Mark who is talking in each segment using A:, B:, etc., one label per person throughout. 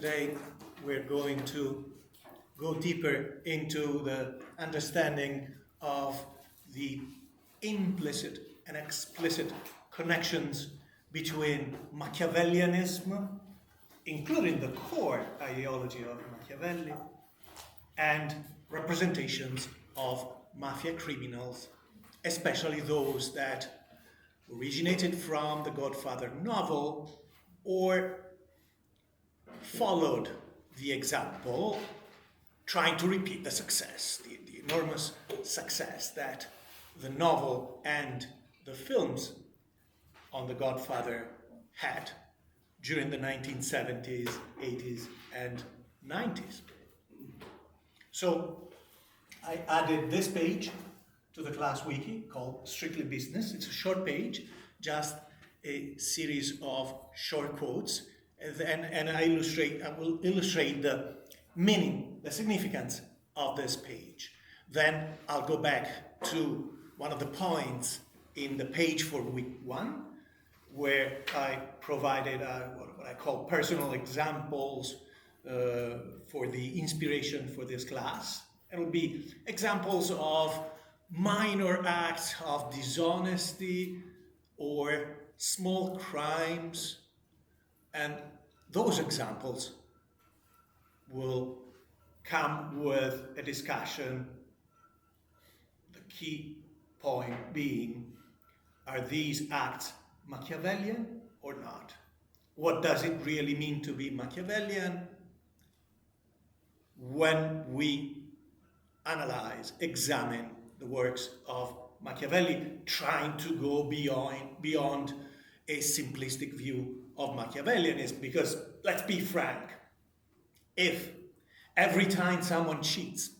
A: today we're going to go deeper into the understanding of the implicit and explicit connections between Machiavellianism, including the core ideology of Machiavelli, and representations of mafia criminals, especially those that originated from the Godfather novel or followed the example, trying to repeat the success, the enormous success that the novel and the films on the Godfather had during the 1970s, 80s, and 90s. So I added this page to the class wiki called Strictly Business. It's a short page, just a series of short quotes, and I will illustrate the meaning, the significance of this page. Then I'll go back to one of the points in the page for week 1, where I provided what I call personal examples for the inspiration for this class. It will be examples of minor acts of dishonesty or small crimes, and those examples will come with a discussion. The key point being, are these acts Machiavellian or not? What does it really mean to be Machiavellian when we analyze, examine the works of Machiavelli, trying to go beyond a simplistic view of Machiavellianism? Because let's be frank, if every time someone cheats,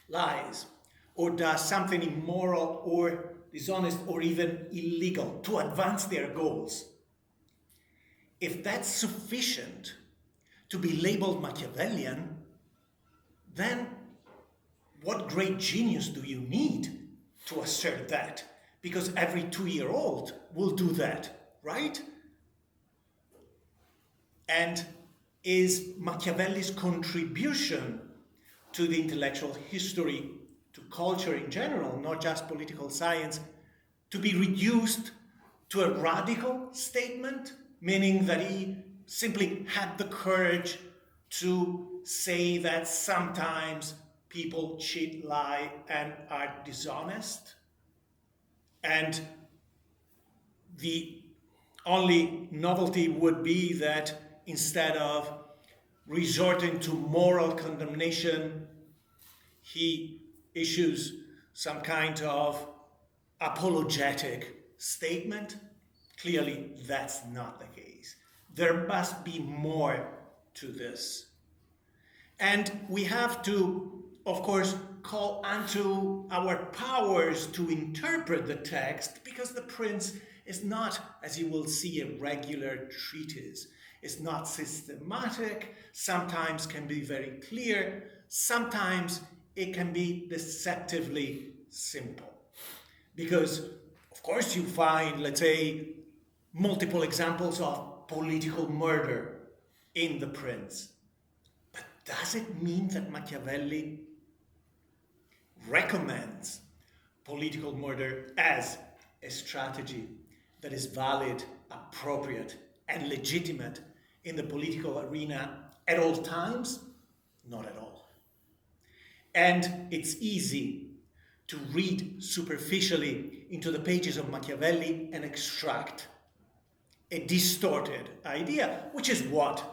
A: lies, or does something immoral or dishonest or even illegal to advance their goals, if that's sufficient to be labeled Machiavellian, then what great genius do you need to assert that? Because every 2-year-old will do that, right? And is Machiavelli's contribution to the intellectual history, to culture in general, not just political science, to be reduced to a radical statement, meaning that he simply had the courage to say that sometimes people cheat, lie, and are dishonest? And the only novelty would be that instead of resorting to moral condemnation, he issues some kind of apologetic statement. Clearly, that's not the case. There must be more to this. And we have to, of course, call unto our powers to interpret the text, because the Prince is not, as you will see, a regular treatise. It's not systematic, sometimes can be very clear, sometimes it can be deceptively simple. Because, of course, you find, let's say, multiple examples of political murder in The Prince. But does it mean that Machiavelli recommends political murder as a strategy that is valid, appropriate, and legitimate in the political arena at all times? Not at all. And it's easy to read superficially into the pages of Machiavelli and extract a distorted idea, which is what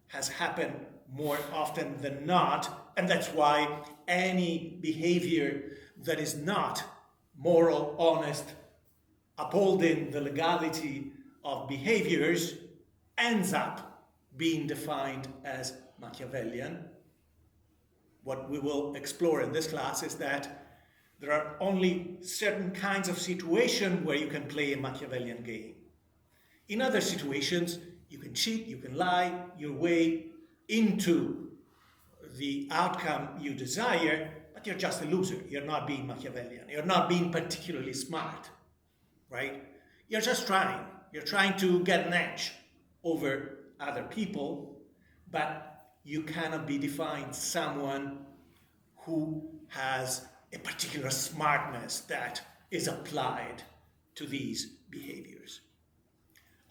A: has happened more often than not, and that's why any behavior that is not moral, honest, upholding the legality of behaviors ends up being defined as Machiavellian. What we will explore in this class is that there are only certain kinds of situations where you can play a Machiavellian game. In other situations, you can cheat, you can lie your way into the outcome you desire, but you're just a loser. You're not being Machiavellian. You're not being particularly smart, right? You're just trying. You're trying to get an edge over other people, but you cannot be defined someone who has a particular smartness that is applied to these behaviors.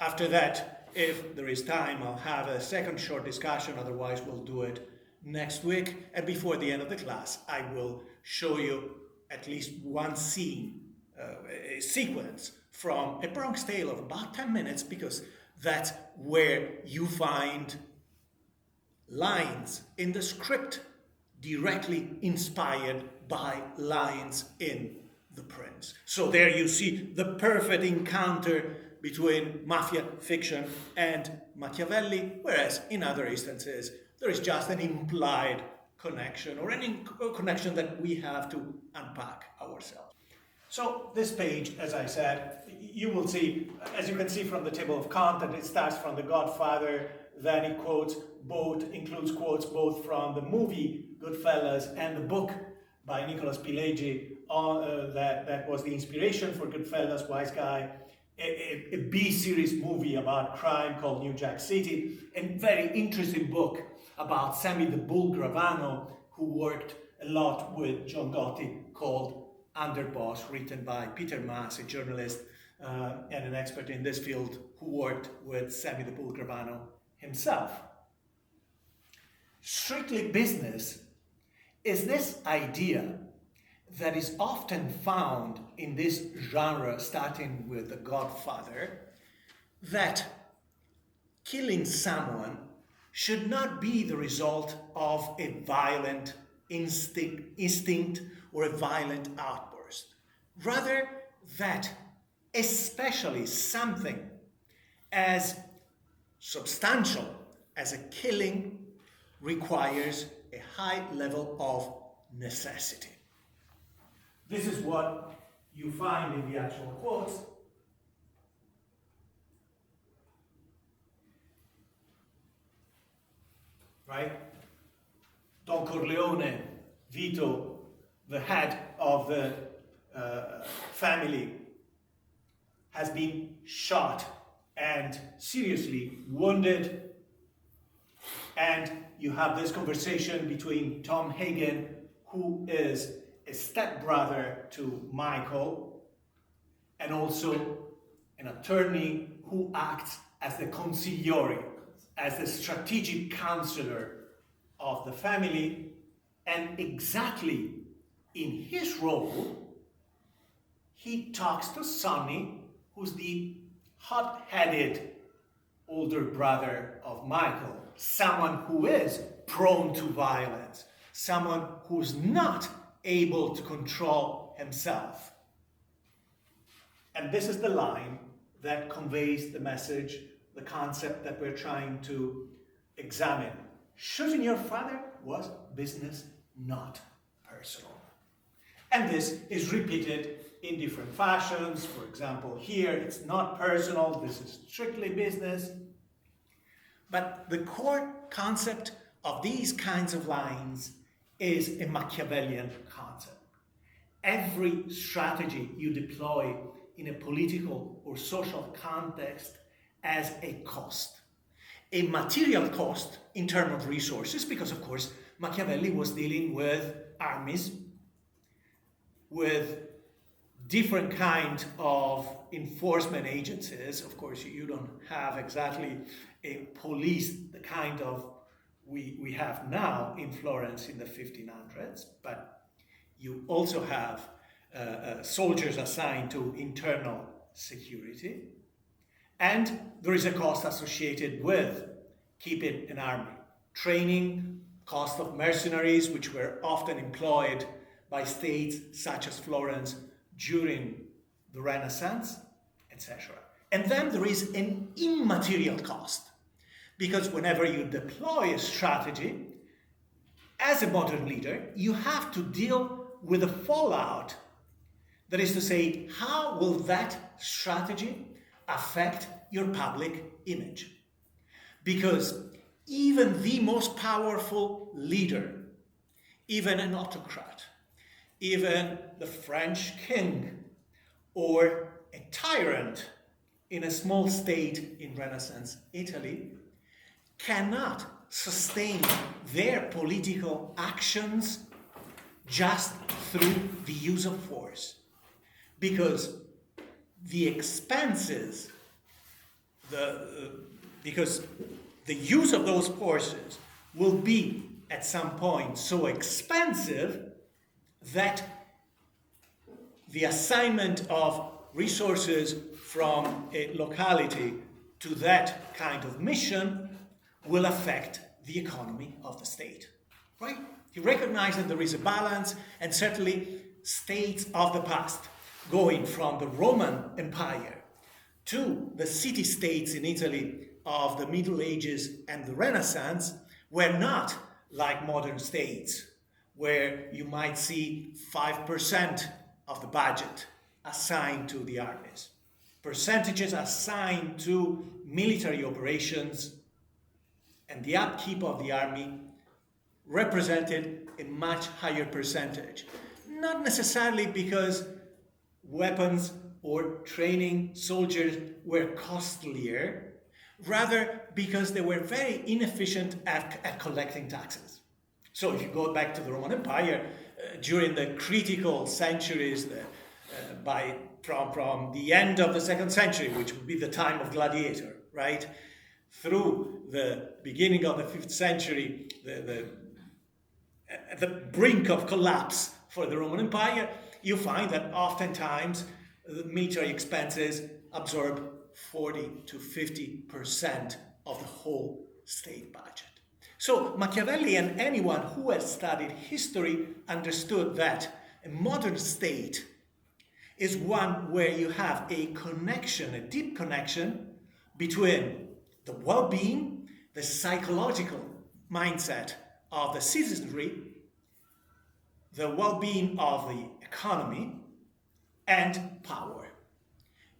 A: After that, if there is time, I'll have a second short discussion, otherwise we'll do it next week. And before the end of the class, I will show you at least one scene, a sequence from A Bronx Tale of about 10 minutes, because that's where you find lines in the script directly inspired by lines in The Prince. So there you see the perfect encounter between mafia fiction and Machiavelli, whereas in other instances there is just an implied connection, or any connection that we have to unpack ourselves. So this page, as I said, you will see, as you can see from the table of content, it starts from The Godfather, then it includes quotes both from the movie Goodfellas and the book by Nicholas Pileggi that was the inspiration for Goodfellas, Wise Guy, a B-series movie about crime called New Jack City, and very interesting book about Sammy the Bull Gravano, who worked a lot with John Gotti, called Underboss, written by Peter Maas, a journalist and an expert in this field, who worked with Sammy the Bull Gravano himself. Strictly business is this idea that is often found in this genre, starting with The Godfather, that killing someone should not be the result of a violent instinct or a violent outburst. Rather, that especially something as substantial as a killing requires a high level of necessity. This is what you find in the actual quotes. Right? Don Corleone, Vito, the head of the family, has been shot and seriously wounded. And you have this conversation between Tom Hagen, who is a stepbrother to Michael, and also an attorney who acts as the consigliere, as the strategic counselor of the family, and exactly in his role, he talks to Sonny, who's the hot-headed older brother of Michael, someone who is prone to violence, someone who's not able to control himself. And this is the line that conveys the message, the concept that we're trying to examine. Shooting your father was business, not personal. And this is repeated in different fashions. For example, here it's not personal, this is strictly business. But the core concept of these kinds of lines is a Machiavellian concept. Every strategy you deploy in a political or social context has a cost. A material cost in terms of resources, because of course Machiavelli was dealing with armies, with different kinds of enforcement agencies. Of course, you don't have exactly a police, the kind of we have now in Florence in the 1500s, but you also have soldiers assigned to internal security. And there is a cost associated with keeping an army. Training, cost of mercenaries, which were often employed by states such as Florence during the Renaissance, etc. And then there is an immaterial cost, because whenever you deploy a strategy, as a modern leader, you have to deal with the fallout. That is to say, how will that strategy affect your public image? Because even the most powerful leader, even an autocrat, even the French king, or a tyrant in a small state in Renaissance Italy, cannot sustain their political actions just through the use of force. Because the expenses, because the use of those forces will be at some point so expensive that the assignment of resources from a locality to that kind of mission will affect the economy of the state, right? He recognized that there is a balance, and certainly states of the past, going from the Roman Empire to the city-states in Italy of the Middle Ages and the Renaissance, were not like modern states, where you might see 5% of the budget assigned to the armies. Percentages assigned to military operations and the upkeep of the army represented a much higher percentage. Not necessarily because weapons or training soldiers were costlier, rather because they were very inefficient at collecting taxes. So if you go back to the Roman Empire, during the critical centuries, from the end of the 2nd century, which would be the time of Gladiator, right, through the beginning of the 5th century, at the brink of collapse for the Roman Empire, you find that oftentimes the military expenses absorb 40 to 50% of the whole state budget. So Machiavelli and anyone who has studied history understood that a modern state is one where you have a connection, a deep connection between the well-being, the psychological mindset of the citizenry, the well-being of the economy, and power.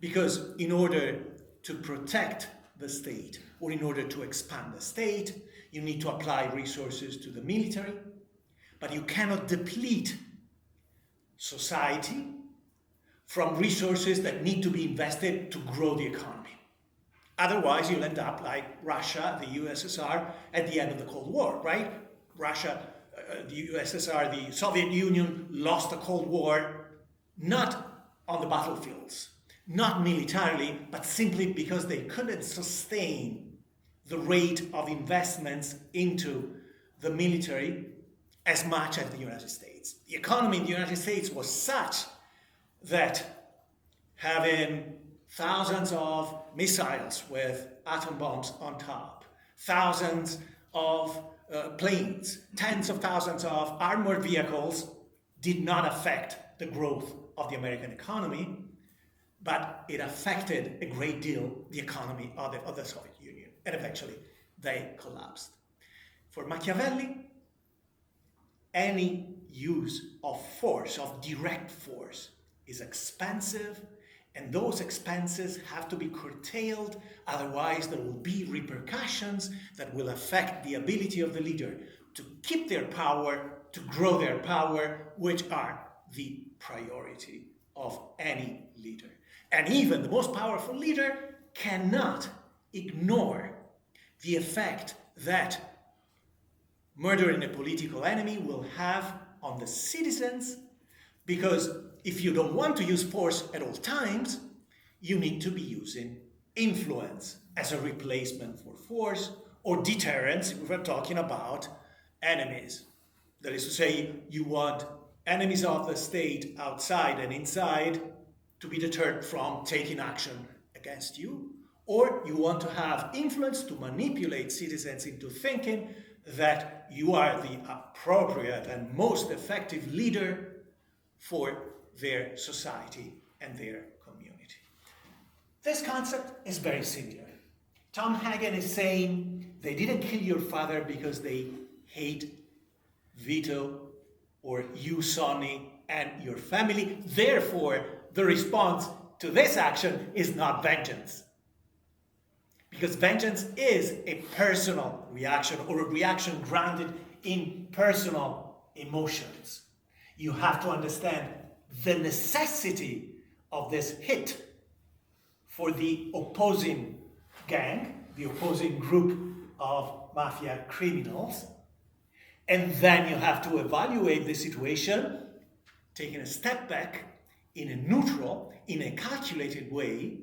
A: Because in order to protect the state, or in order to expand the state, you need to apply resources to the military, but you cannot deplete society from resources that need to be invested to grow the economy. Otherwise, you'll end up like Russia, the USSR, at the end of the Cold War, right? Russia, the USSR, the Soviet Union lost the Cold War, not on the battlefields, not militarily, but simply because they couldn't sustain the rate of investments into the military as much as the United States. The economy in the United States was such that having thousands of missiles with atom bombs on top, thousands of planes, tens of thousands of armored vehicles did not affect the growth of the American economy, but it affected a great deal the economy of the Soviet Union, and eventually they collapsed. For Machiavelli, any use of force, of direct force, is expensive, and those expenses have to be curtailed, otherwise there will be repercussions that will affect the ability of the leader to keep their power, to grow their power, which are the priority of any leader. And even the most powerful leader cannot ignore the effect that murdering a political enemy will have on the citizens, because if you don't want to use force at all times, you need to be using influence as a replacement for force, or deterrence if we're talking about enemies. That is to say, you want enemies of the state outside and inside to be deterred from taking action against you, or you want to have influence to manipulate citizens into thinking that you are the appropriate and most effective leader for their society and their community. This concept is very similar. Tom Hagen is saying they didn't kill your father because they hate Vito or you, Sonny, and your family. Therefore, the response to this action is not vengeance. Because vengeance is a personal reaction, or a reaction grounded in personal emotions. You have to understand the necessity of this hit for the opposing gang, the opposing group of mafia criminals. And then you have to evaluate the situation, taking a step back in a neutral, in a calculated way,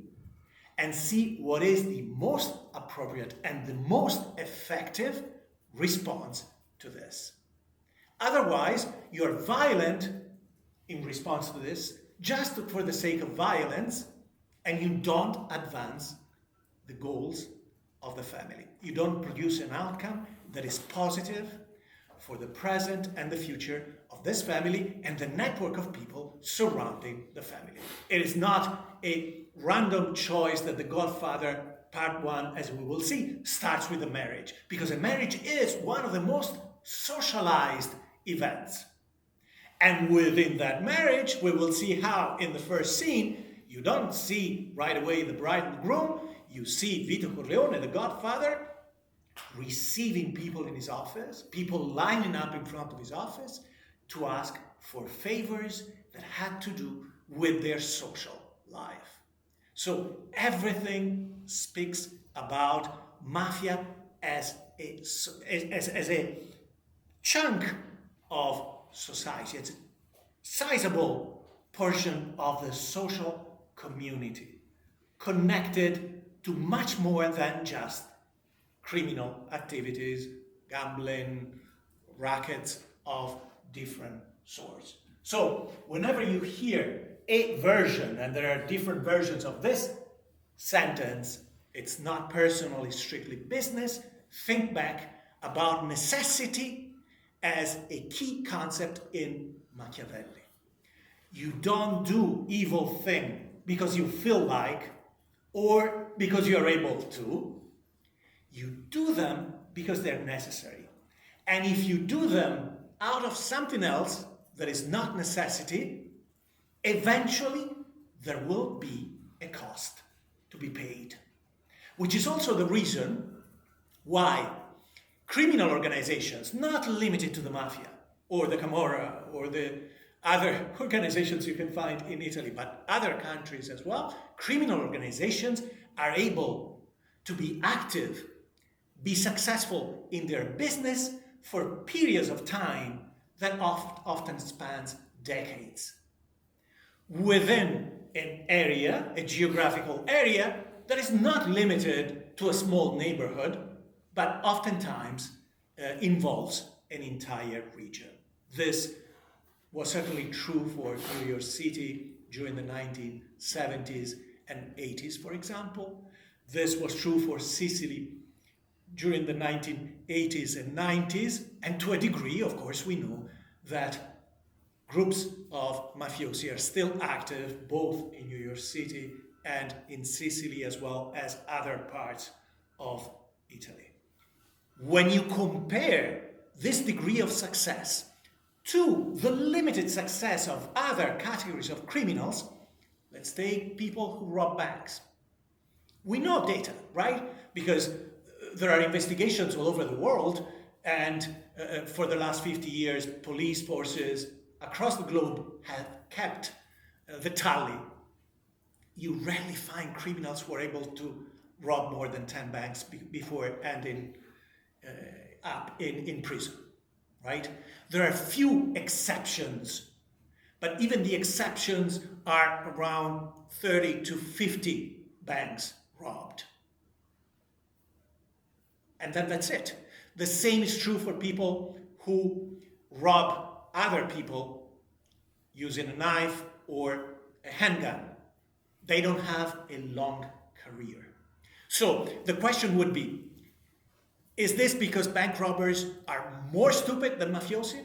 A: and see what is the most appropriate and the most effective response to this. Otherwise, you're violent in response to this just for the sake of violence, and you don't advance the goals of the family. You don't produce an outcome that is positive for the present and the future of this family and the network of people surrounding the family. It is not a random choice that The Godfather Part 1, as we will see, starts with a marriage, because a marriage is one of the most socialized events. And within that marriage, we will see how in the first scene, you don't see right away the bride and groom, you see Vito Corleone, the Godfather, receiving people in his office, people lining up in front of his office to ask for favors that had to do with their social life. So everything speaks about mafia as a chunk of society. It's a sizable portion of the social community, connected to much more than just criminal activities, gambling, rackets of different sorts. So whenever you hear a version, and there are different versions of this sentence, it's not personal, it's strictly business, think back about necessity as a key concept in Machiavelli. You don't do evil thing because you feel like or because you're able to. You do them because they're necessary. And if you do them out of something else that is not necessity, eventually there will be a cost to be paid. Which is also the reason why criminal organizations, not limited to the mafia or the Camorra or the other organizations you can find in Italy, but other countries as well, criminal organizations are able to be active, be successful in their business for periods of time that often spans decades. Within an area, a geographical area, that is not limited to a small neighborhood, but oftentimes involves an entire region. This was certainly true for New York City during the 1970s and 80s, for example. This was true for Sicily during the 1980s and 90s, and to a degree, of course, we know that groups of mafiosi are still active both in New York City and in Sicily, as well as other parts of Italy. When you compare this degree of success to the limited success of other categories of criminals, let's take people who rob banks. We know data, right? Because there are investigations all over the world, and for the last 50 years, police forces across the globe have kept the tally. You rarely find criminals who are able to rob more than 10 banks before ending up in prison, right? There are few exceptions, but even the exceptions are around 30 to 50 banks robbed. And then that's it. The same is true for people who rob other people using a knife or a handgun. They don't have a long career. So the question would be, is this because bank robbers are more stupid than mafiosi?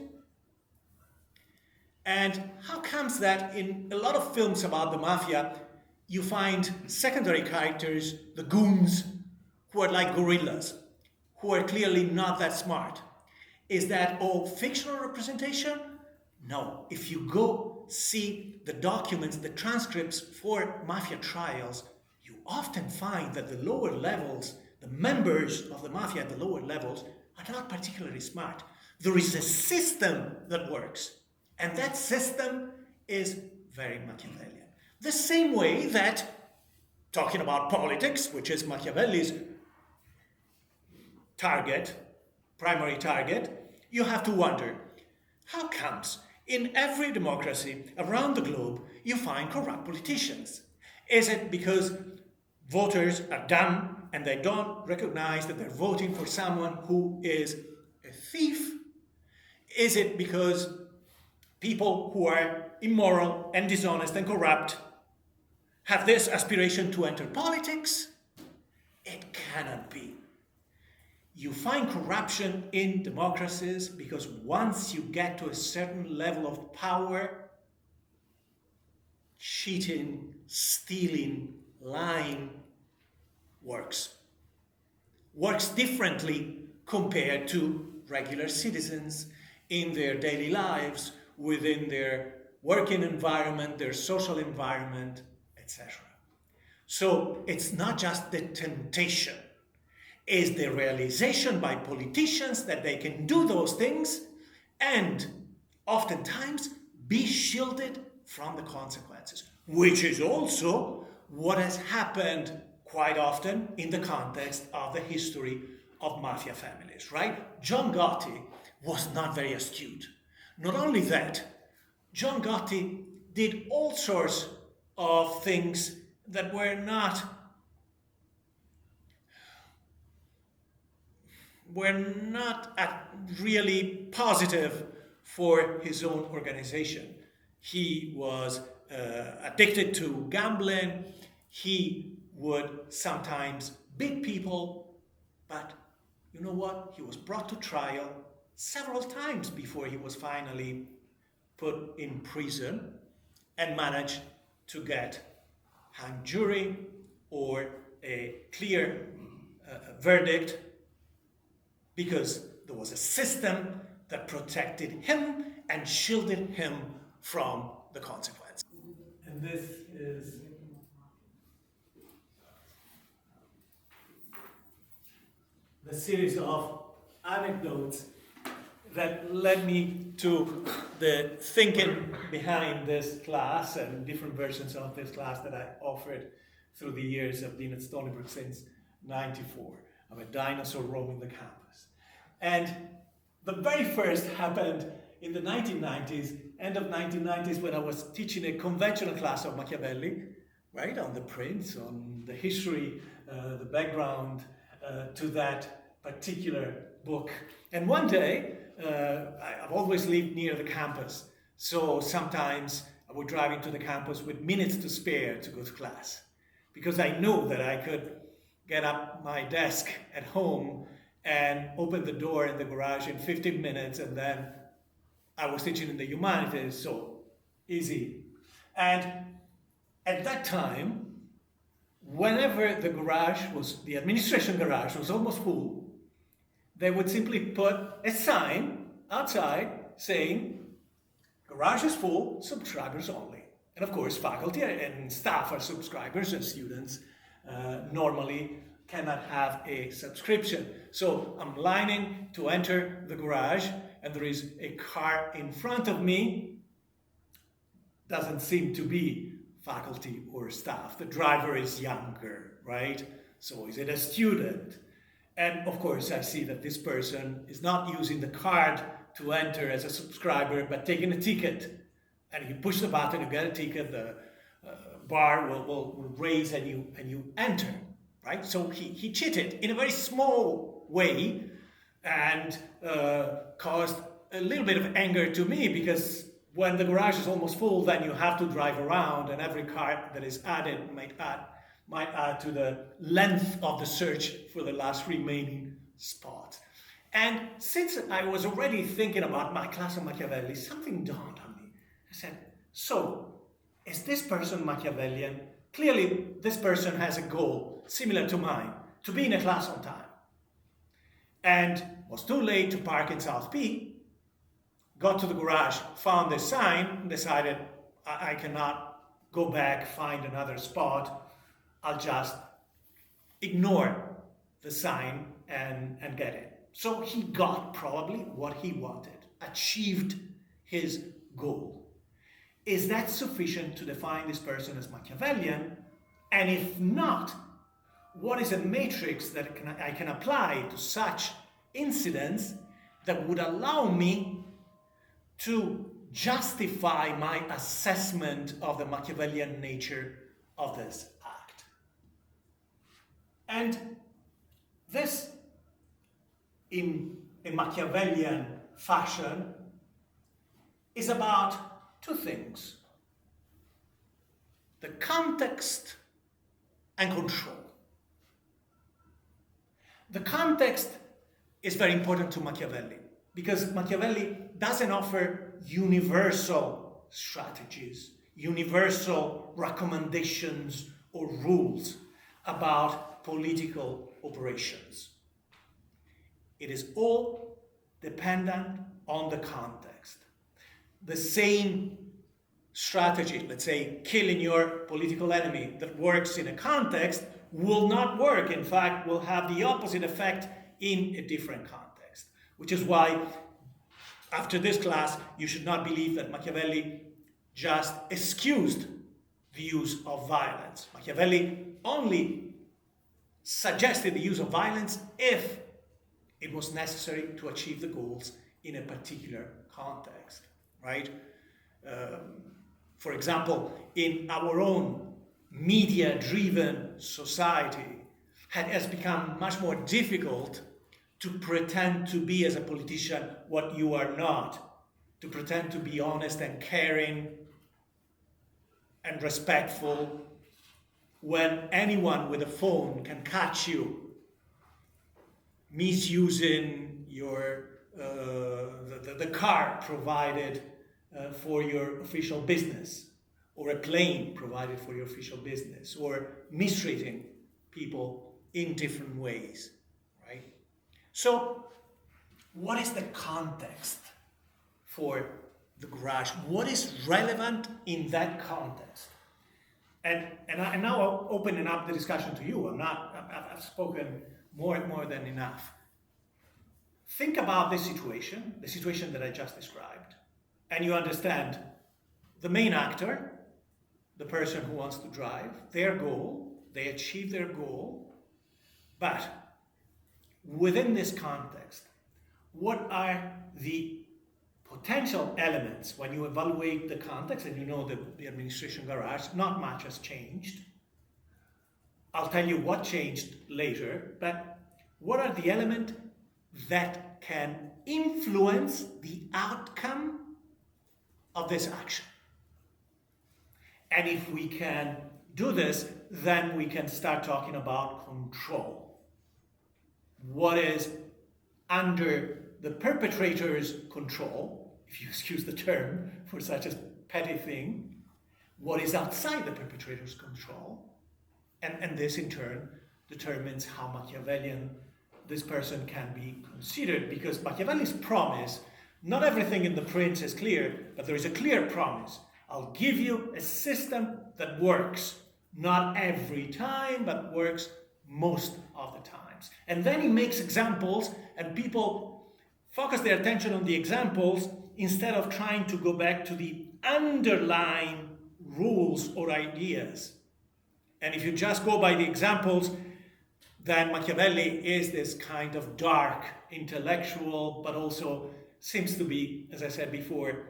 A: And how comes that in a lot of films about the mafia, you find secondary characters, the goons, who are like gorillas, who are clearly not that smart? Is that all fictional representation? No. If you go see the documents, the transcripts for mafia trials, you often find that the lower levels, the members of the mafia at the lower levels, are not particularly smart. There is a system that works, and that system is very Machiavellian. The same way that, talking about politics, which is Machiavelli's primary target, you have to wonder, how comes in every democracy around the globe you find corrupt politicians? Is it because voters are dumb and they don't recognize that they're voting for someone who is a thief? Is it because people who are immoral and dishonest and corrupt have this aspiration to enter politics? It cannot be. You find corruption in democracies because once you get to a certain level of power, cheating, stealing, lying works differently compared to regular citizens in their daily lives, within their working environment, their social environment, etc. So it's not just the temptation, it's the realization by politicians that they can do those things and oftentimes be shielded from the consequences, which is also what has happened quite often in the context of the history of mafia families, right? John Gotti was not very astute. Not only that, John Gotti did all sorts of things that were not really positive for his own organization. He was addicted to gambling. He would sometimes beat people, but you know what? He was brought to trial several times before he was finally put in prison and managed to get hung jury or a clear verdict, because there was a system that protected him and shielded him from the consequence. And this is the series of anecdotes that led me to the thinking behind this class and different versions of this class that I offered through the years. I've been at Stony Brook since '94. I'm a dinosaur roaming the campus. And the very first happened in the 1990s, end of 1990s, when I was teaching a conventional class of Machiavelli, right, on the prince, on the history, the background to that particular book. And one day, I've always lived near the campus, so sometimes I would drive into the campus with minutes to spare to go to class, because I knew that I could get up my desk at home and open the door in the garage in 15 minutes, and then I was teaching in the humanities, so easy. And at that time, whenever the administration garage was almost full, they would simply put a sign outside saying, garage is full, subscribers only. And of course, faculty and staff are subscribers, and students normally cannot have a subscription. So I'm lining to enter the garage, and there is a car in front of me. Doesn't seem to be faculty or staff. The driver is younger, right? So is it a student? And of course, I see that this person is not using the card to enter as a subscriber, but taking a ticket. And you push the button, you get a ticket, the bar will raise, and you enter, right? So he cheated in a very small way, and caused a little bit of anger to me, because when the garage is almost full, then you have to drive around, and every car that is added might add to the length of the search for the last remaining spot. And since I was already thinking about my class of Machiavelli, something dawned on me. I said, so, is this person Machiavellian? Clearly, this person has a goal similar to mine, to be in a class on time. And was too late to park in South P, got to the garage, found the sign, and decided I cannot go back, find another spot. I'll just ignore the sign and get it. So he got probably what he wanted, achieved his goal. Is that sufficient to define this person as Machiavellian? And if not, what is a matrix that I can apply to such incidents that would allow me to justify my assessment of the Machiavellian nature of this act. And this, in a Machiavellian fashion, is about two things: the context and control. The context is very important to Machiavelli, because Machiavelli doesn't offer universal strategies, universal recommendations or rules about political operations. It is all dependent on the context. The same strategy, let's say killing your political enemy, that works in a context will not work. In fact, will have the opposite effect in a different context. Which is why, after this class, you should not believe that Machiavelli just excused the use of violence. Machiavelli only suggested the use of violence if it was necessary to achieve the goals in a particular context, right? For example, in our own media-driven society, it has become much more difficult to pretend to be, as a politician, what you are not, to pretend to be honest and caring and respectful, when anyone with a phone can catch you misusing your the car provided for your official business, or a plane provided for your official business, or mistreating people in different ways, right? So, what is the context for the garage? What is relevant in that context? And now I'm opening up the discussion to you. I've spoken more than enough. Think about this situation, the situation that I just described, and you understand the main actor, the person who wants to drive, their goal, they achieve their goal, but within this context, what are the potential elements when you evaluate the context? And you know that the administration garage, not much has changed. I'll tell you what changed later, but what are the elements that can influence the outcome of this action? And if we can do this, then we can start talking about control. What is under the perpetrator's control, if you excuse the term for such a petty thing, what is outside the perpetrator's control, and this in turn determines how Machiavellian this person can be considered, because Machiavelli's promise, not everything in the Prince is clear, but there is a clear promise. I'll give you a system that works, not every time, but works most of the times. And then he makes examples, and people focus their attention on the examples instead of trying to go back to the underlying rules or ideas. And if you just go by the examples, then Machiavelli is this kind of dark intellectual, but also seems to be, as I said before,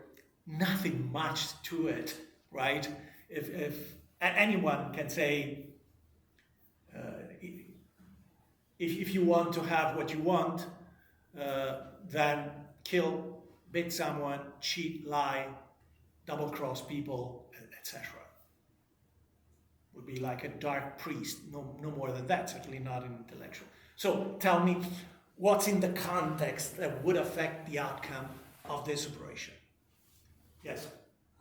A: nothing much to it, right? If anyone can say, if you want to have what you want, then kill, beat someone, cheat, lie, double-cross people, etc. Would be like a dark priest, no more than that, certainly not an intellectual. So tell me, what's in the context that would affect the outcome of this operation? Yes?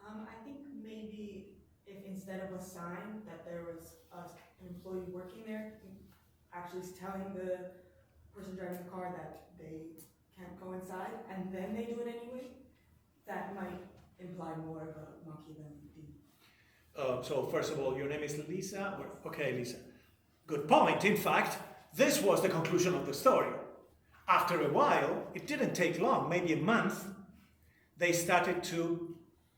B: I think maybe if instead of a sign that there was an employee working there, actually telling the person driving the car that they can't go inside, and then they do it anyway, that might imply more of a Machiavellian theme.
A: So first of all, your name is Lisa? Okay, Lisa. Good point. In fact, this was the conclusion of the story. After a while, it didn't take long, maybe a month, they started to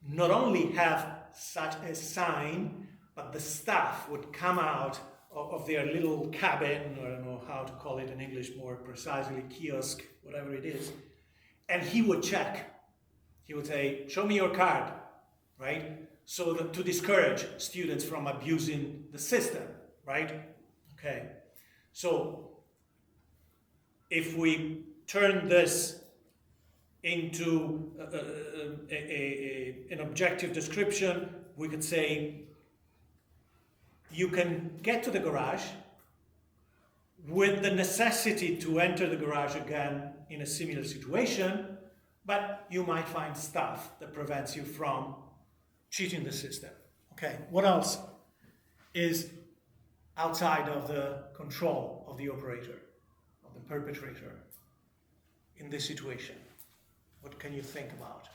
A: not only have such a sign, but the staff would come out of their little cabin, I don't know how to call it in English more precisely, kiosk, whatever it is, and he would check. He would say, show me your card, right? So that to discourage students from abusing the system, right? Okay. So if we turn this into an objective description, we could say you can get to the garage with the necessity to enter the garage again in a similar situation, but you might find stuff that prevents you from cheating the system. Okay, what else is outside of the control of the operator, of the perpetrator in this situation? What can you think about?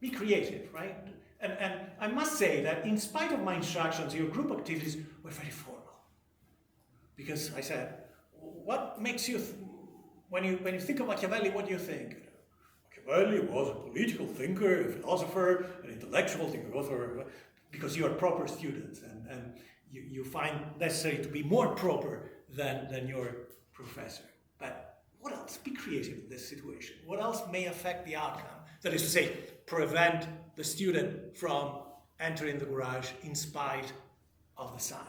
A: Be creative, right? And I must say that in spite of my instructions, your group activities were very formal. Because I said, what makes you, when you think of Machiavelli, what do you think? Machiavelli was a political thinker, a philosopher, an intellectual thinker, because you are proper students and you find necessary to be more proper than your professor. But what else? Be creative in this situation. What else may affect the outcome? That is to say, prevent the student from entering the garage in spite of the sign.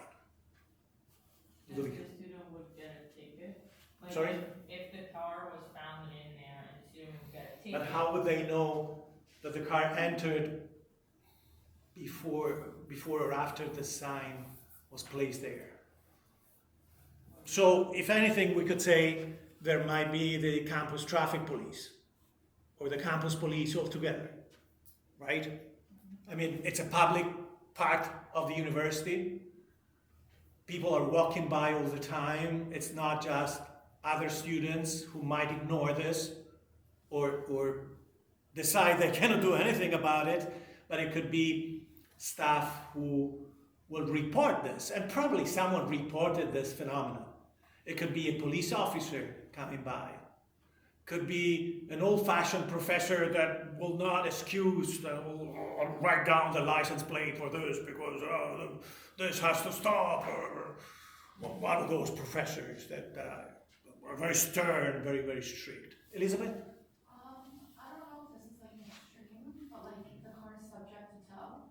C: And the student would get a ticket? Like
A: Sorry?
C: If the car was found in there and the student would get a ticket.
A: But how would they know that the car entered before or after the sign was placed there? So, if anything, we could say there might be the campus traffic police or the campus police altogether, right? I mean, it's a public part of the university. People are walking by all the time. It's not just other students who might ignore this or decide they cannot do anything about it, but it could be staff who will report this, and probably someone reported this phenomenon. It could be a police officer coming by. Could be an old-fashioned professor that will not excuse, that will write down the license plate for this because this has to stop, or one of those professors that are very stern, very, very strict. Elizabeth?
D: I don't know if this is like an extreme, but like the car is subject to tow.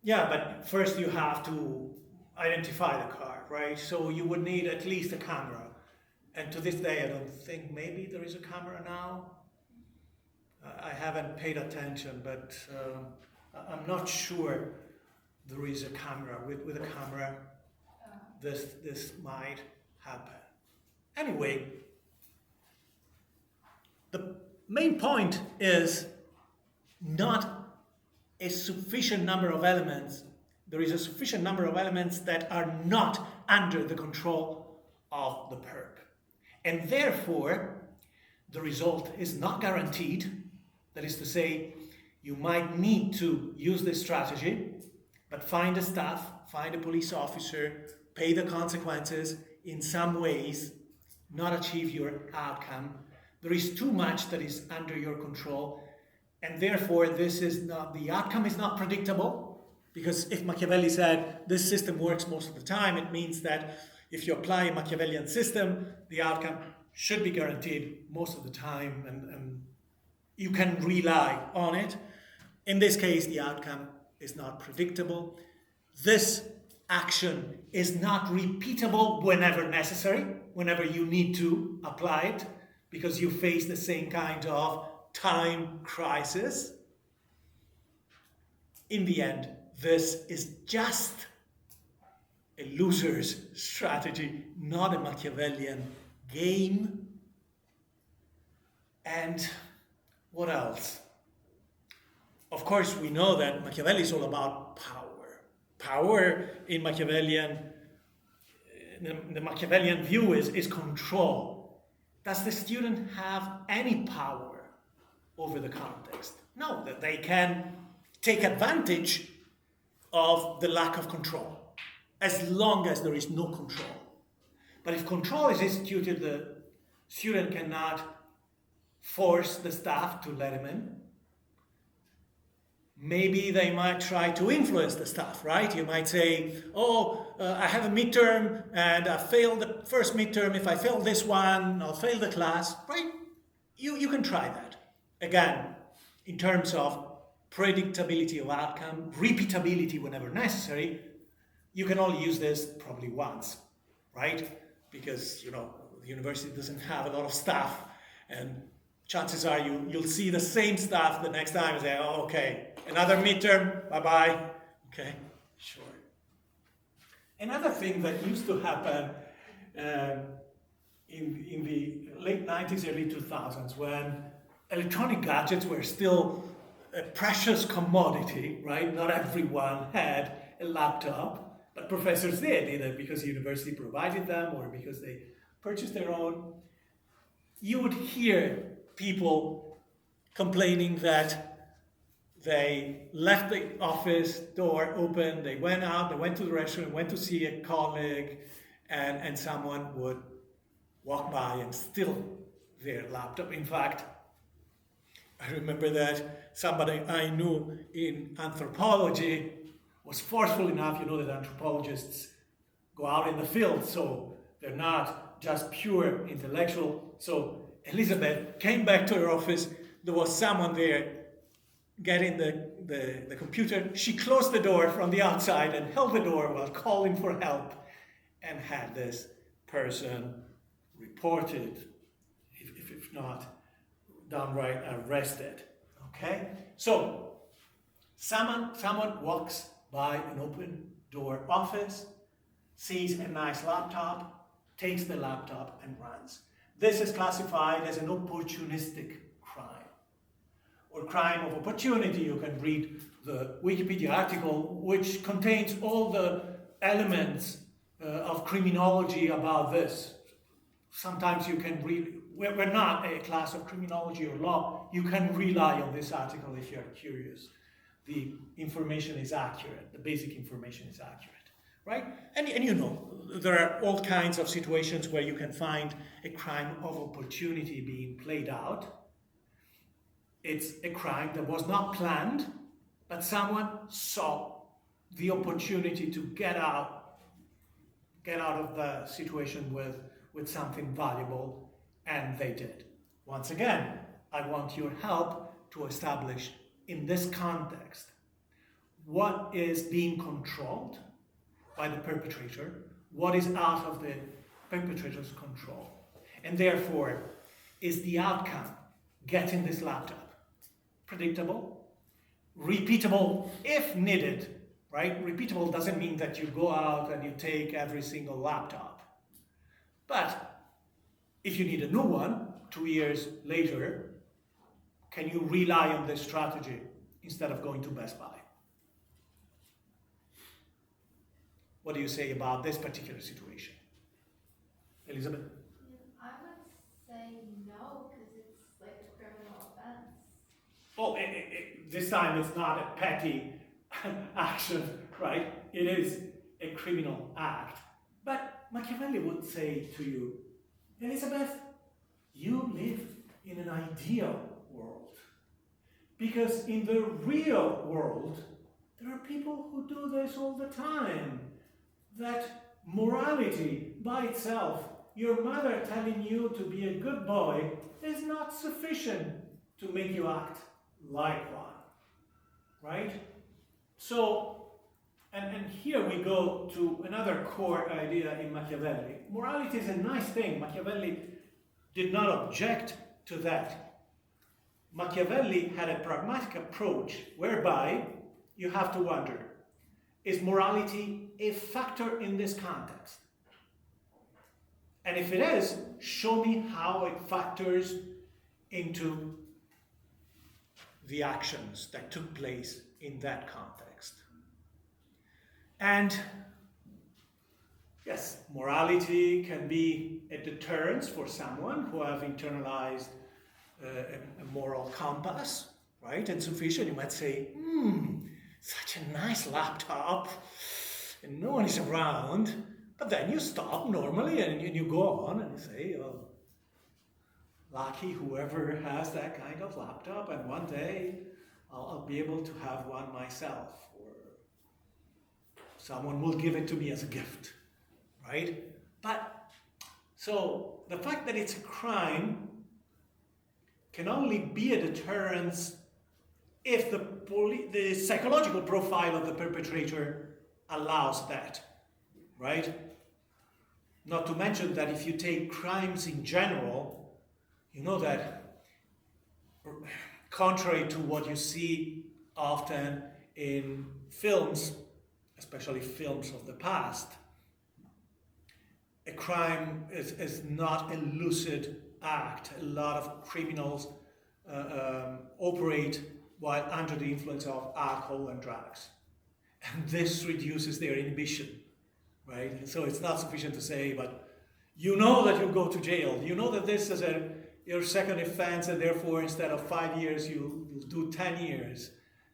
A: Yeah, but first you have to identify the car, right? So you would need at least a camera. And to this day, I don't think maybe there is a camera now. I haven't paid attention, but I'm not sure there is a camera. With a camera, this might happen. Anyway, the main point is not a sufficient number of elements. There is a sufficient number of elements that are not under the control of the perp. And therefore, the result is not guaranteed. That is to say, you might need to use this strategy, but find a staff, find a police officer, pay the consequences, in some ways, not achieve your outcome. There is too much that is under your control, and therefore the outcome is not predictable, because if Machiavelli said this system works most of the time, it means that if you apply a Machiavellian system, the outcome should be guaranteed most of the time, and you can rely on it. In this case, the outcome is not predictable. This action is not repeatable whenever necessary, whenever you need to apply it, because you face the same kind of time crisis. In the end, this is just a loser's strategy, not a Machiavellian game. And what else? Of course, we know that Machiavelli is all about power. Power in Machiavellian, the Machiavellian view is control. Does the student have any power over the context? No, that they can take advantage of the lack of control, as long as there is no control. But if control is instituted, the student cannot force the staff to let him in. maybe they might try to influence the stuff, right? You might say, oh, I have a midterm and I failed the first midterm. If I fail this one, I'll fail the class, right? You can try that. Again, in terms of predictability of outcome, repeatability whenever necessary, you can only use this probably once, right? Because, the university doesn't have a lot of staff, and chances are you'll see the same stuff the next time and say, oh, okay, another midterm, bye-bye. Okay, sure. Another thing that used to happen in the late 90s, early 2000s, when electronic gadgets were still a precious commodity, right? Not everyone had a laptop, but professors did, either because the university provided them or because they purchased their own. You would hear people complaining that they left the office door open, they went out, they went to the restaurant, went to see a colleague, and someone would walk by and steal their laptop. In fact, I remember that somebody I knew in anthropology was forceful enough, that anthropologists go out in the field, so they're not just pure intellectual. So Elizabeth came back to her office. There was someone there getting the computer. She closed the door from the outside and held the door while calling for help, and had this person reported, if not downright arrested. Okay? So someone walks by an open door office, sees a nice laptop, takes the laptop and runs. This is classified as an opportunistic crime, or crime of opportunity. You can read the Wikipedia article, which contains all the elements of criminology about this. Sometimes you can read, we're not a class of criminology or law. You can rely on this article if you're curious. The information is accurate, the basic information is accurate, right? And there are all kinds of situations where you can find a crime of opportunity being played out. It's a crime that was not planned, but someone saw the opportunity to get out of the situation with something valuable, and they did. Once again, I want your help to establish in this context what is being controlled by the perpetrator, what is out of the perpetrator's control, and therefore is the outcome, getting this laptop, predictable, repeatable if needed, right? Repeatable doesn't mean that you go out and you take every single laptop. But if you need a new one 2 years later, can you rely on this strategy instead of going to Best Buy? What do you say about this particular situation? Elizabeth?
D: I would say no, because it's like a criminal offense.
A: Oh, this time it's not a petty action, right? It is a criminal act. But Machiavelli would say to you, Elizabeth, you live in an ideal world. Because in the real world, there are people who do this all the time. That morality by itself, your mother telling you to be a good boy, is not sufficient to make you act like one, right? So, and here we go to another core idea in Machiavelli. Morality is a nice thing. Machiavelli did not object to that. Machiavelli had a pragmatic approach whereby you have to wonder, is morality a factor in this context? And if it is, show me how it factors into the actions that took place in that context. And yes, morality can be a deterrence for someone who have internalized a moral compass, right? And sufficient, you might say, such a nice laptop, and no one is around. But then you stop normally and you go on and you say, oh, lucky whoever has that kind of laptop, and one day I'll be able to have one myself, or someone will give it to me as a gift, right? But, so the fact that it's a crime can only be a deterrence if the psychological profile of the perpetrator allows that, right? Not to mention that if you take crimes in general, you know that contrary to what you see often in films, especially films of the past, a crime is not a lucid act. A lot of criminals operate while under the influence of alcohol and drugs. And this reduces their inhibition, right? So it's not sufficient to say, but you know that you'll go to jail. You know that this is your second offense, and therefore instead of 5 years, you'll do 10 years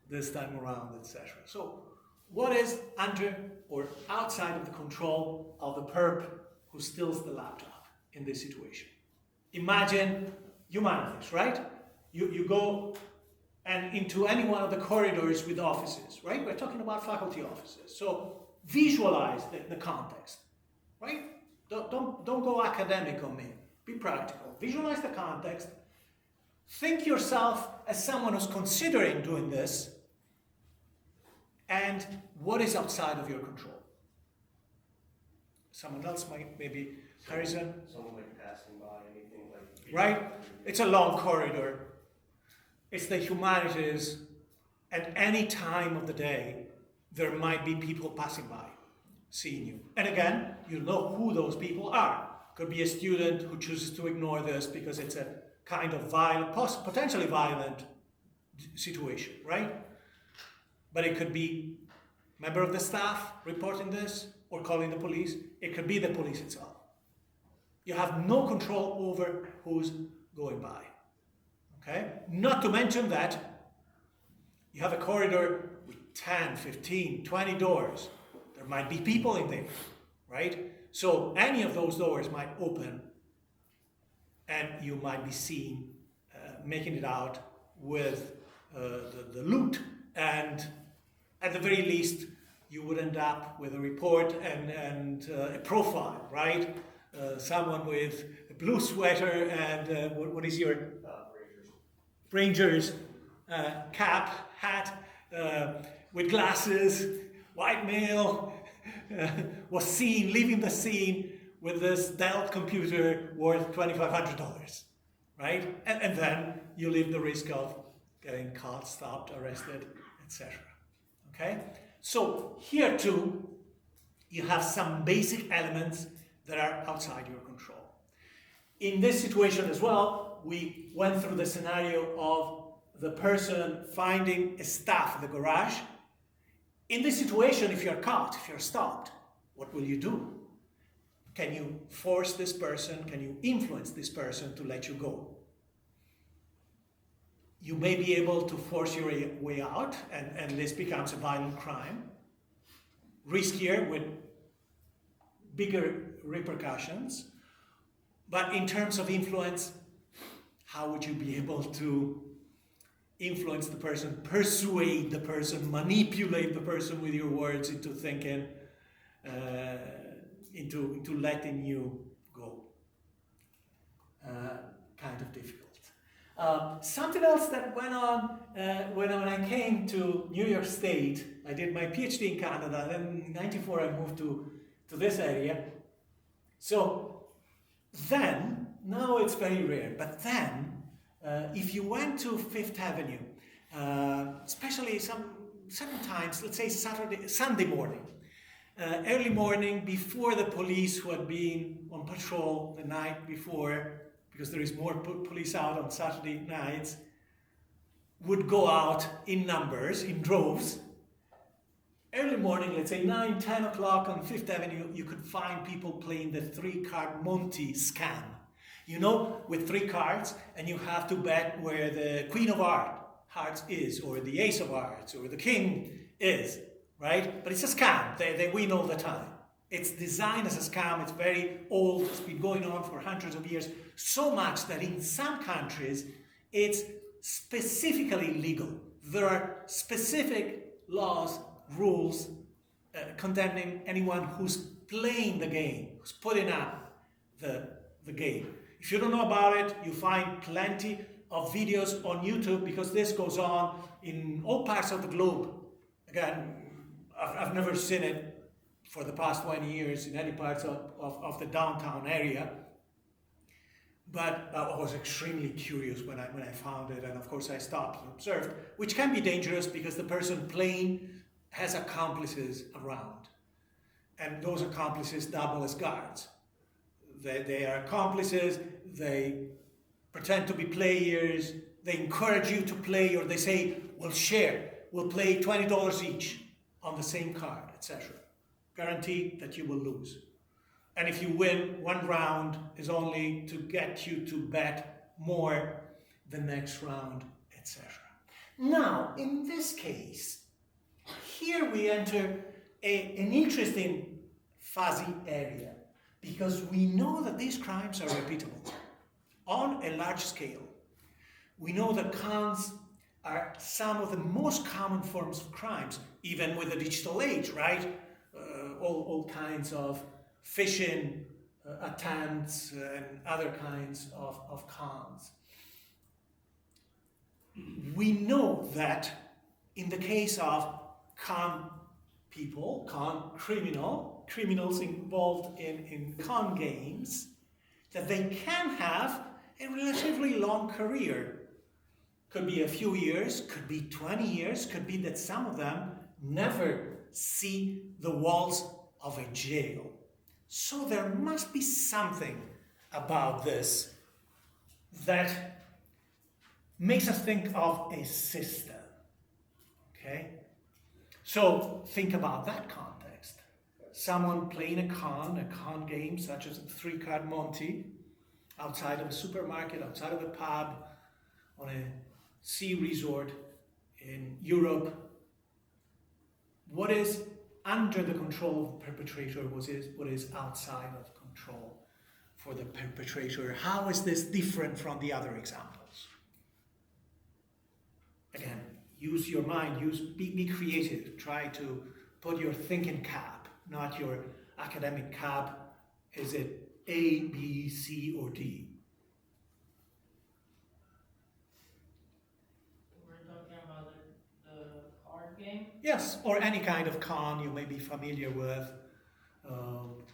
A: this time around, etc. So what is under or outside of the control of the perp who steals the laptop in this situation? Imagine humanities, right? You go and into any one of the corridors with offices, right? We're talking about faculty offices. So visualize the context, right? Don't go academic on me. Be practical. Visualize the context. Think yourself as someone who's considering doing this, and what is outside of your control. Someone else might, maybe Harrison?
E: Someone like passing by, anything like...
A: Right? It's a long corridor. It's the humanities. At any time of the day, there might be people passing by, seeing you. And again, you know who those people are. Could be a student who chooses to ignore this because it's a kind of violent, potentially violent situation, right? But it could be a member of the staff reporting this or calling the police. It could be the police itself. You have no control over who's going by, okay? Not to mention that you have a corridor with 10, 15, 20 doors. There might be people in there, right? So any of those doors might open and you might be seen making it out with the loot, and at the very least you would end up with a report and a profile, right? Someone with a blue sweater and what is your Rangers cap, hat, with glasses, white male, was seen leaving the scene with this Dell computer worth $2,500, right? And then you live the risk of getting caught, stopped, arrested, etc. Okay? So here too, you have some basic elements that are outside your control. In this situation as well, we went through the scenario of the person finding a staff in the garage. In this situation, if you're caught, if you're stopped, what will you do? Can you force this person? Can you influence this person to let you go? You may be able to force your way out, and this becomes a violent crime. Riskier with bigger repercussions. But in terms of influence, how would you be able to influence the person, persuade the person, manipulate the person with your words into thinking, into letting you go? Kind of difficult. Something else that went on when I came to New York State. I did my PhD in Canada, then in '94 I moved to this area. So then, now it's very rare, but then if you went to Fifth Avenue, especially sometimes, let's say Sunday morning, early morning before the police who had been on patrol the night before, because there is more police out on Saturday nights, would go out in numbers, in droves. Early morning, let's say 9, 10 o'clock on Fifth Avenue, you could find people playing the 3-card Monty scam. You know, with 3 cards, and you have to bet where the Queen of Hearts is, or the Ace of Hearts, or the King is, right? But it's a scam. They win all the time. It's designed as a scam. It's very old. It's been going on for hundreds of years. So much that in some countries, it's specifically legal. There are specific laws, rules condemning anyone who's playing the game, who's putting up the game. If you don't know about it, you find plenty of videos on YouTube because this goes on in all parts of the globe. Again, I've never seen it for the past 20 years in any parts of the downtown area. But I was extremely curious when I found it, and of course I stopped and observed, which can be dangerous because the person playing has accomplices around. And those accomplices double as guards. They are accomplices, they pretend to be players, they encourage you to play, or they say, we'll share, we'll play $20 each on the same card, etc. Guarantee that you will lose. And if you win, one round is only to get you to bet more the next round, etc. Now, in this case, here we enter an interesting fuzzy area, because we know that these crimes are repeatable on a large scale. We know that cons are some of the most common forms of crimes, even with the digital age, right? All kinds of phishing attempts and other kinds of cons. We know that in the case of con people, con criminals involved in con games, that they can have a relatively long career. Could be a few years, could be 20 years, could be that some of them never see the walls of a jail. So there must be something about this that makes us think of a system, okay? So think about that context. Someone playing a con game such as a 3-card Monte, outside of a supermarket, outside of a pub, on a sea resort in Europe. What is under the control of the perpetrator, what is outside of control for the perpetrator? How is this different from the other examples? Again, use your mind, be creative. Try to put your thinking cap, not your academic cap. Is it A, B, C, or D?
C: We're talking about the card game?
A: Yes, or any kind of con you may be familiar with.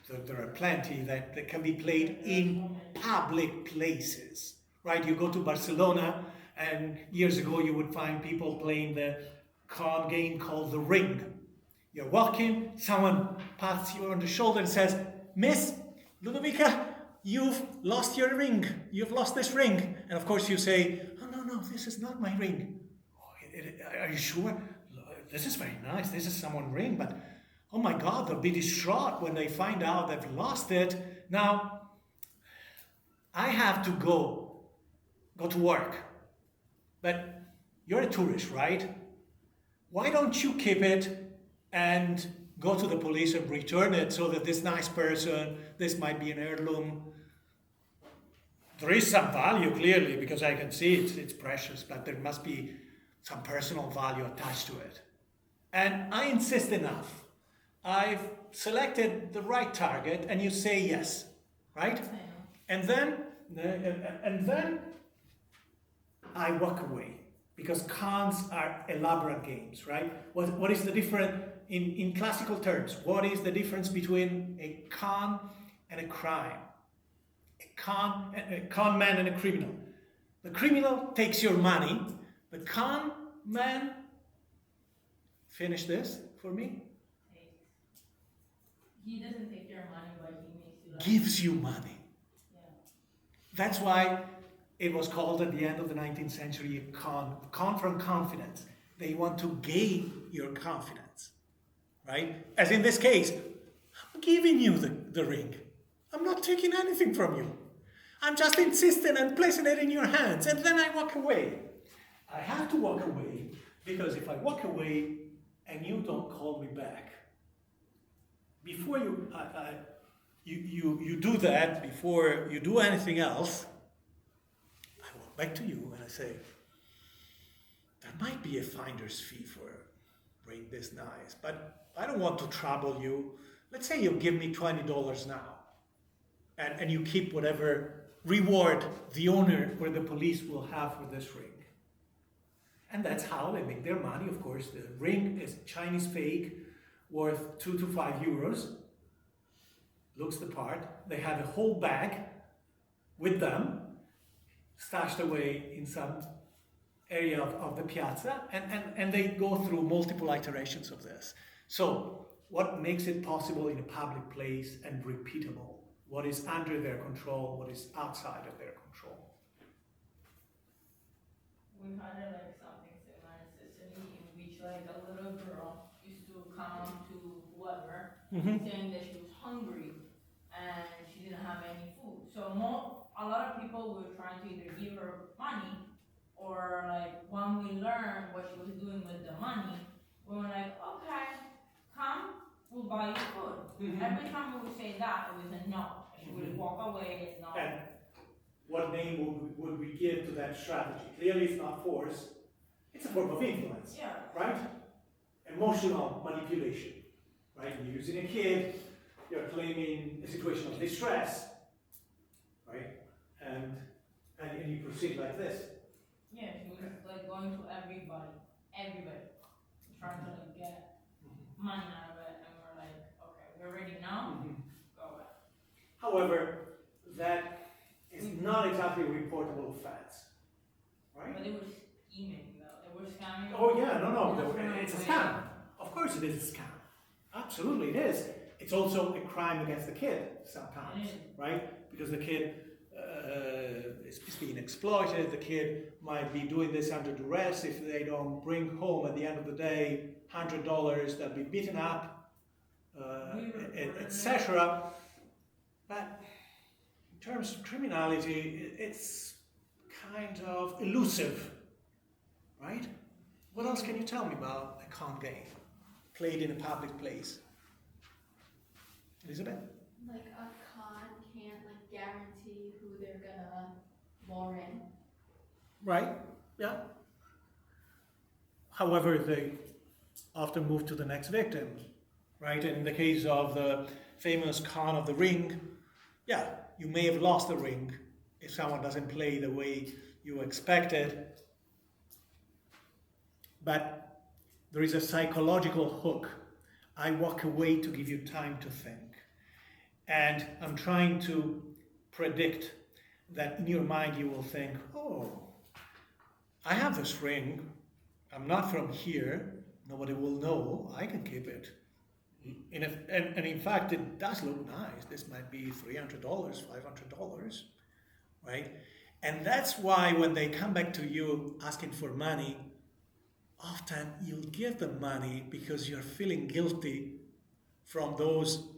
A: There are plenty that can be played in public places, right? You go to Barcelona, and years ago you would find people playing the con game called the Ring. You're walking, someone pats you on the shoulder and says, Miss Ludovica, you've lost your ring. You've lost this ring. And of course you say, oh, no, this is not my ring. Oh, are you sure? This is very nice. This is someone's ring, but oh my God, they'll be distraught when they find out they've lost it. Now, I have to go to work. But you're a tourist, right? Why don't you keep it and go to the police and return it so that this nice person, this might be an heirloom. There is some value, clearly, because I can see it's precious, but there must be some personal value attached to it. And I insist enough. I've selected the right target, and you say yes, right? And then I walk away, because cons are elaborate games, right? What is the difference in classical terms? What is the difference between a con and a crime? A con man and a criminal. The criminal takes your money. The con man, finish this for me.
C: He doesn't take your money, but he makes you
A: Gives you money.
C: Yeah.
A: That's why it was called at the end of the 19th century a con from confidence. They want to gain your confidence, right? As in this case, I'm giving you the ring. I'm not taking anything from you. I'm just insisting and placing it in your hands, and then I walk away. I have to walk away, because if I walk away and you don't call me back, before you do that, before you do anything else, I walk back to you and I say, there might be a finder's fee for ring this nice, but I don't want to trouble you. Let's say you give me $20 now, and you keep whatever reward the owner or the police will have for this ring. And that's how they make their money. Of course, the ring is Chinese fake, worth 2 to 5 euros. Looks the part. They have a whole bag with them, stashed away in some area of the piazza, and they go through multiple iterations of this. So, what makes it possible in a public place and repeatable? What is under their control? What is outside of their control?
C: We had like something similar in Sicily, in which like a little girl used to come to whoever, saying that she was hungry and she didn't have any food. So a lot of people were trying to either give her money, or like when we learned what she was doing with the money, we were like, okay, come, we'll buy you food. Every time we would say that, it was a no. She would walk away and no.
A: And what name would we give to that strategy? Clearly it's not force, it's a form of influence,
C: Yeah.
A: right? Emotional manipulation, right? You're using a kid, you're claiming a situation of distress, right? And you proceed like this.
C: Yeah, she was like going to everybody, trying to like get money out of it, and we're like, okay, we're ready now, go away.
A: However, that is not exactly a reportable offense, right?
C: But they were scheming though, they were scamming.
A: Oh yeah, no, it's a scam. Of course it is a scam. Absolutely it is. It's also a crime against the kid sometimes, right? Because the kid is being exploited. The kid might be doing this under duress. If they don't bring home at the end of the day $100, they'll be beaten up, etc. But in terms of criminality, it's kind of elusive, right? What else can you tell me about a con game played in a public place? Elizabeth?
D: Like a con can't like guarantee who they're gonna lure in.
A: Right, yeah. However, they often move to the next victim, right? In the case of the famous con of the ring, yeah, you may have lost the ring if someone doesn't play the way you expected, but there is a psychological hook. I walk away to give you time to think. And I'm trying to predict that in your mind you will think, oh, I have this ring, I'm not from here, nobody will know, I can keep it. And in fact, it does look nice. This might be $300, $500, right? And that's why when they come back to you asking for money, often you'll give them money because you're feeling guilty from those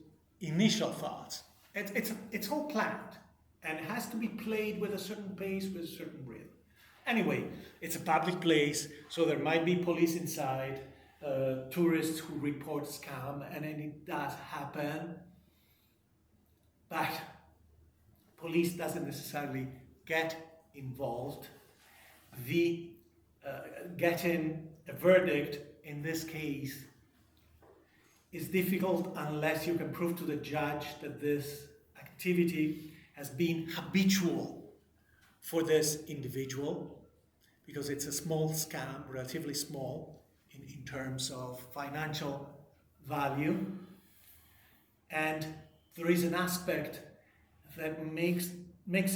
A: initial thoughts. It's all planned and it has to be played with a certain pace, with a certain rhythm. Anyway, it's a public place, so there might be police inside, tourists who report scam, and then it does happen. But police doesn't necessarily get involved. The getting a verdict in this case is difficult unless you can prove to the judge that this activity has been habitual for this individual, because it's a small scam, relatively small in terms of financial value. And there is an aspect that makes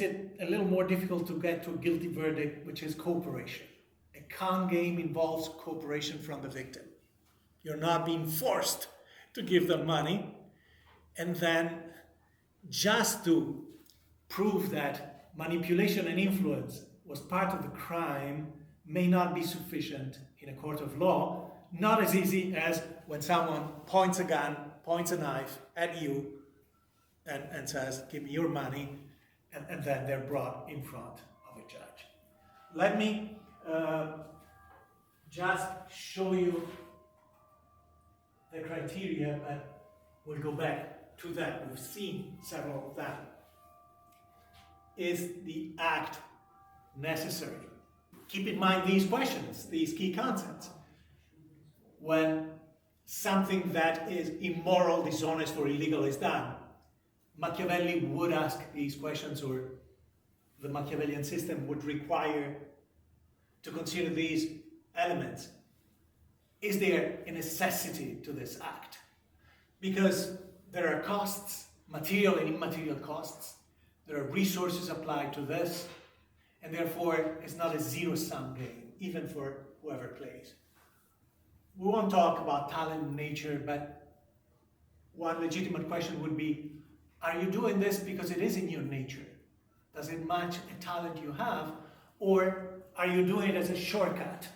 A: it a little more difficult to get to a guilty verdict, which is cooperation. A con game involves cooperation from the victim. You're not being forced to give them money, and then just to prove that manipulation and influence was part of the crime may not be sufficient in a court of law. Not as easy as when someone points a gun, points a knife at you and says, give me your money, and then they're brought in front of a judge. Let me just show you the criteria, but we'll go back to that. We've seen several of them. Is the act necessary? keep in mind these questions, these key concepts. When something that is immoral, dishonest, or illegal is done, Machiavelli would ask these questions, or the Machiavellian system would require to consider these elements. Is there a necessity to this act? Because there are costs, material and immaterial costs. There are resources applied to this, and therefore it's not a zero-sum game, even for whoever plays. We won't talk about talent and nature, but one legitimate question would be, are you doing this because it is in your nature? Does it match a talent you have? Or are you doing it as a shortcut?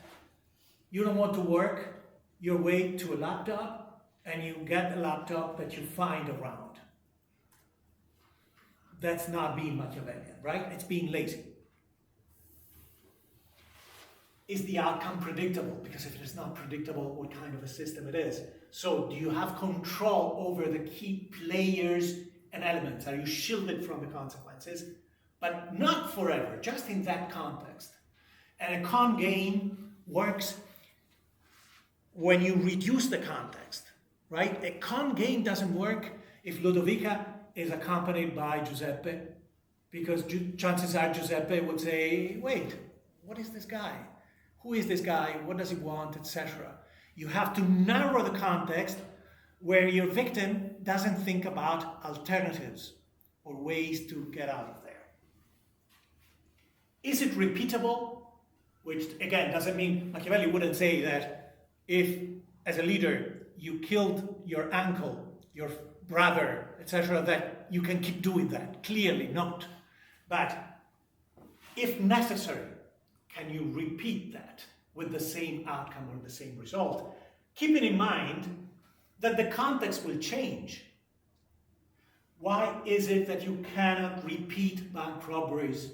A: You don't want to work your way to a laptop, and you get a laptop that you find around. That's not being Machiavellian, right? It's being lazy. Is the outcome predictable? Because if it is not predictable, what kind of a system it is? So do you have control over the key players and elements? Are you shielded from the consequences? But not forever, just in that context. And a con game works when you reduce the context, right? A con game doesn't work if Ludovica is accompanied by Giuseppe, because chances are Giuseppe would say, wait, what is this guy? Who is this guy? What does he want? Etc. You have to narrow the context where your victim doesn't think about alternatives or ways to get out of there. Is it repeatable? Which, again, doesn't mean Machiavelli wouldn't say that if, as a leader, you killed your uncle, your brother, etc., that you can keep doing that. Clearly not. But if necessary, can you repeat that with the same outcome or the same result? Keeping in mind that the context will change. Why is it that you cannot repeat bank robberies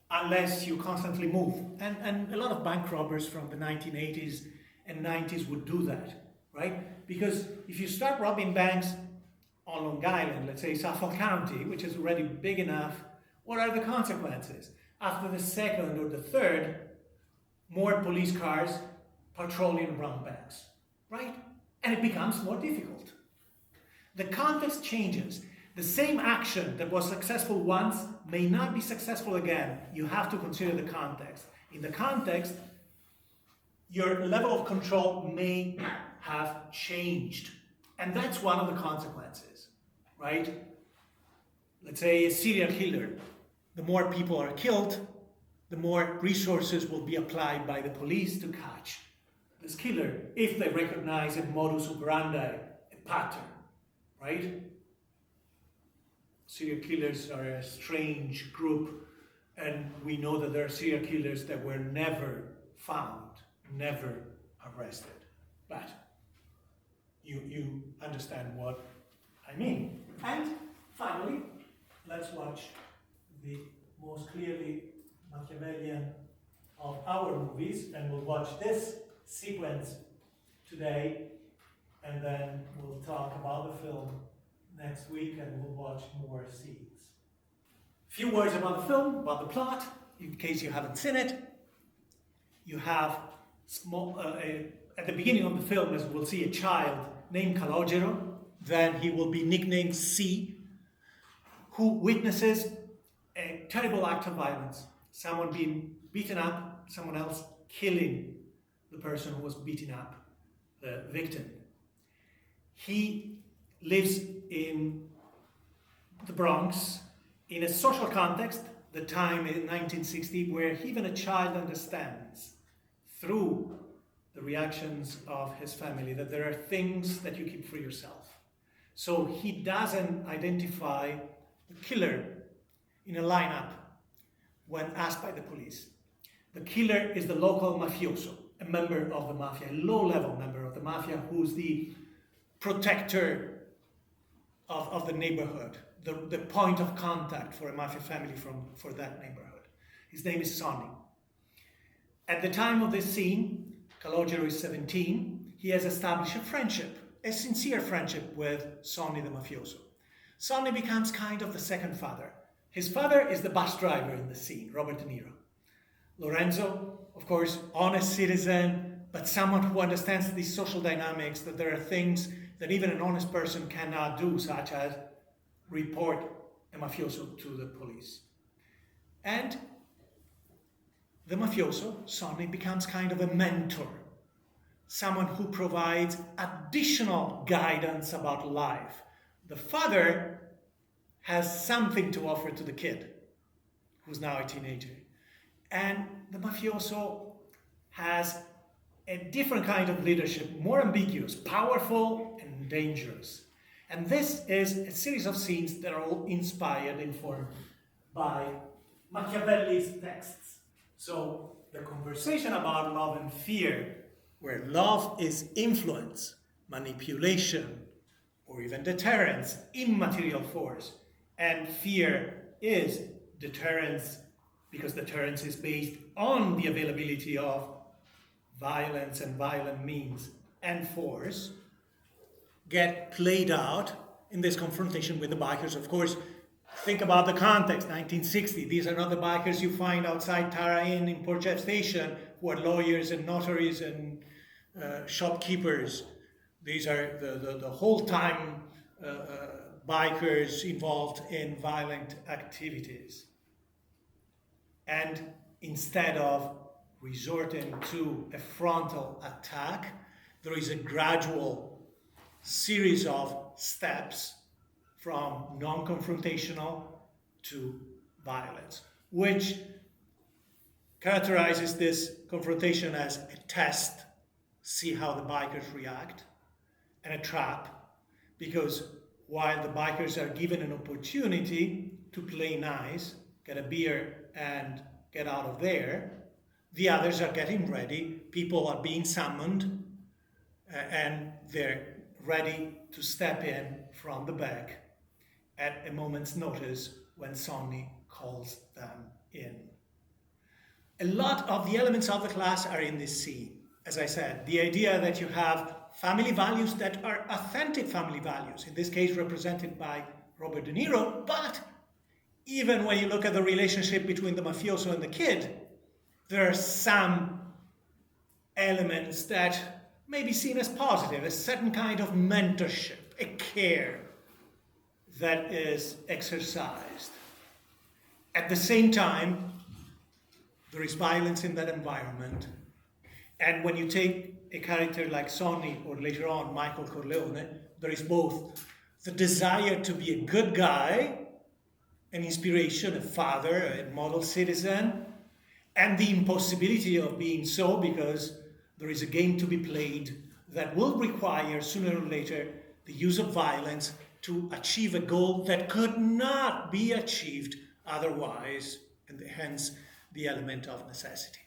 A: unless you constantly move? And a lot of bank robbers from the 1980s and 90s would do that, right? Because if you start robbing banks on Long Island, let's say Suffolk County, which is already big enough, what are the consequences? After the second or the third, more police cars patrolling around banks, right? And it becomes more difficult. The context changes. The same action that was successful once may not be successful again. You have to consider the context. In the context, your level of control may have changed. And that's one of the consequences, right? Let's say a serial killer. The more people are killed, the more resources will be applied by the police to catch this killer, if they recognize a modus operandi, a pattern, right? Serial killers are a strange group, and we know that there are serial killers that were never found, never arrested. But you understand what I mean. And finally, let's watch the most clearly Machiavellian of our movies, and we'll watch this sequence today, and then we'll talk about the film next week, and we'll watch more scenes. A few words about the film, about the plot, in case you haven't seen it. You have at the beginning of the film, as we'll see, a child named Calogero. Then he will be nicknamed C, who witnesses a terrible act of violence. Someone being beaten up, someone else killing the person who was beating up the victim. He lives in the Bronx in a social context, the time in 1960, where even a child understands through the reactions of his family that there are things that you keep for yourself. So he doesn't identify the killer in a lineup when asked by the police. The killer is the local mafioso, a member of the mafia, a low-level member of the mafia, who's the protector of the neighborhood, the point of contact for a mafia family for that neighborhood. His name is Sonny. At the time of this scene, Calogero is 17. He has established a friendship, a sincere friendship with Sonny the mafioso. Sonny becomes kind of the second father. His father is the bus driver in the scene, Robert De Niro. Lorenzo, of course, honest citizen, but someone who understands these social dynamics, that there are things that even an honest person cannot do, such as report a mafioso to the police. And the mafioso, Sonny, becomes kind of a mentor, someone who provides additional guidance about life. The father has something to offer to the kid, who's now a teenager. And the mafioso has a different kind of leadership, more ambiguous, powerful, and dangerous. And this is a series of scenes that are all inspired, informed by Machiavelli's texts. So the conversation about love and fear, where love is influence, manipulation, or even deterrence, immaterial force, and fear is deterrence, because deterrence is based on the availability of violence and violent means and force, get played out in this confrontation with the bikers. Of course, think about the context, 1960. These are not the bikers you find outside Tara Inn in Port Jeff Station, who are lawyers and notaries and shopkeepers. These are the whole-time bikers involved in violent activities. And instead of resorting to a frontal attack, there is a gradual series of steps from non-confrontational to violence, which characterizes this confrontation as a test, see how the bikers react, and a trap, because while the bikers are given an opportunity to play nice, get a beer and get out of there, the others are getting ready, people are being summoned, and they're ready to step in from the back at a moment's notice when Sonny calls them in. A lot of the elements of the class are in this scene. As I said, the idea that you have family values that are authentic family values, in this case represented by Robert De Niro, but even when you look at the relationship between the mafioso and the kid, there are some elements that may be seen as positive, a certain kind of mentorship, a care that is exercised. At the same time, there is violence in that environment. And when you take a character like Sonny, or later on Michael Corleone, there is both the desire to be a good guy, an inspiration, a father, a model citizen, and the impossibility of being so, because there is a game to be played that will require, sooner or later, the use of violence to achieve a goal that could not be achieved otherwise, and hence the element of necessity.